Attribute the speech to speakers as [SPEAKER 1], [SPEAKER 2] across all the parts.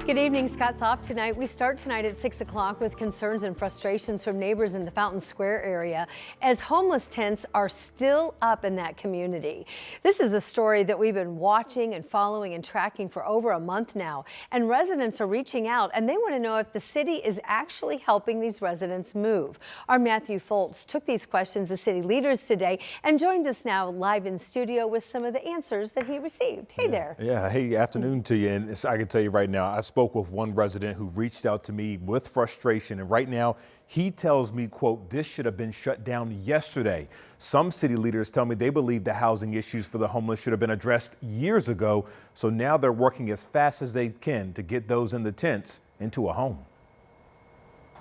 [SPEAKER 1] Good evening. Scott's off tonight. We start tonight at 6 o'clock with concerns and frustrations from neighbors in the Fountain Square area as homeless tents are still up in that community. This is a story that we've been watching and following and tracking for over a month now, and residents are reaching out and they want to know if the city is actually helping these residents move. Our Matthew Foltz took these questions to city leaders today and joins us now live in studio with some of the answers that he received. Hey there.
[SPEAKER 2] Yeah, hey, afternoon to you. And I can tell you right now, I spoke with one resident who reached out to me with frustration, and right now he tells me, quote, this should have been shut down yesterday. Some city leaders tell me they believe the housing issues for the homeless should have been addressed years ago, so now they're working as fast as they can to get those in the tents into a home.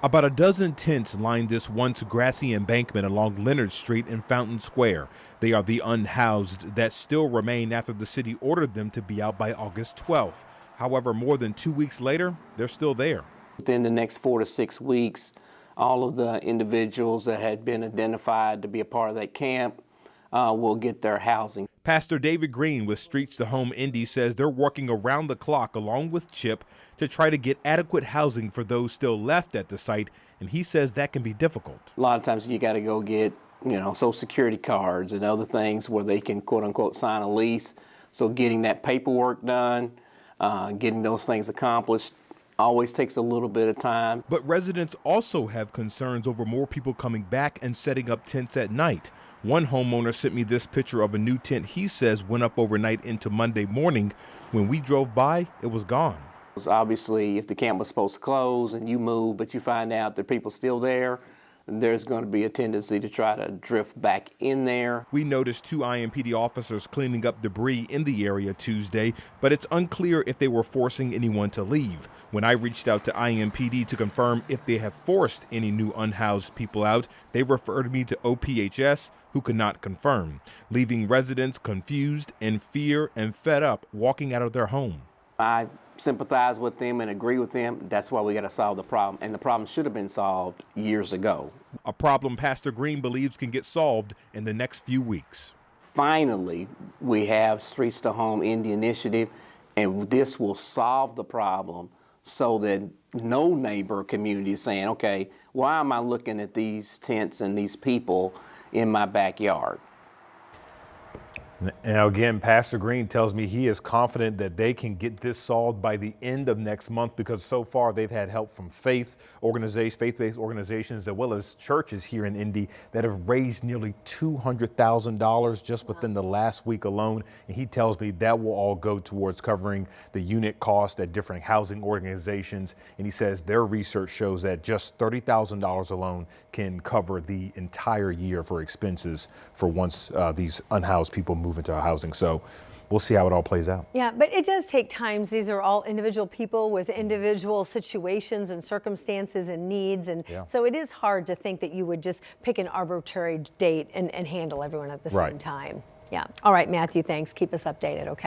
[SPEAKER 2] About a dozen tents line this once grassy embankment along Leonard Street in Fountain Square. They are the unhoused that still remain after the city ordered them to be out by August 12th. However, more than 2 weeks later, they're still there.
[SPEAKER 3] Within the next 4 to 6 weeks, all of the individuals that had been identified to be a part of that camp will get their housing.
[SPEAKER 2] Pastor David Green with Streets to Home Indy says they're working around the clock along with CHIP to try to get adequate housing for those still left at the site, and he says that can be difficult.
[SPEAKER 3] A lot of times you got to go get, Social Security cards and other things where they can quote unquote sign a lease. So getting that paperwork done, getting those things accomplished always takes a little bit of time.
[SPEAKER 2] But residents also have concerns over more people coming back and setting up tents at night. One homeowner sent me this picture of a new tent he says went up overnight into Monday morning. When we drove by, it was gone.
[SPEAKER 3] Obviously, if the camp was supposed to close and you move, but you find out that people still there, there's going to be a tendency to try to drift back in there.
[SPEAKER 2] We noticed 2 IMPD officers cleaning up debris in the area Tuesday, but it's unclear if they were forcing anyone to leave. When I reached out to IMPD to confirm if they have forced any new unhoused people out, they referred me to OPHS, who could not confirm, leaving residents confused, in fear, and fed up walking out of their home.
[SPEAKER 3] I sympathize with them and agree with them. That's why we got to solve the problem. And the problem should have been solved years ago.
[SPEAKER 2] A problem Pastor Green believes can get solved in the next few weeks.
[SPEAKER 3] Finally, we have Streets to Home Indy initiative, and this will solve the problem so that no neighbor community is saying, okay, why am I looking at these tents and these people in my backyard?
[SPEAKER 2] Now again, Pastor Green tells me he is confident that they can get this solved by the end of next month because so far they've had help from faith-based organizations, as well as churches here in Indy that have raised nearly $200,000 just within the last week alone. And he tells me that will all go towards covering the unit cost at different housing organizations. And he says their research shows that just $30,000 alone can cover the entire year for expenses for once these unhoused people move into our housing. So we'll see how it all plays out.
[SPEAKER 1] Yeah, but it does take time. These are all individual people with individual situations and circumstances and needs. And so it is hard to think that you would just pick an arbitrary date and handle everyone at the same time. Yeah. All right, Matthew, thanks. Keep us updated, okay?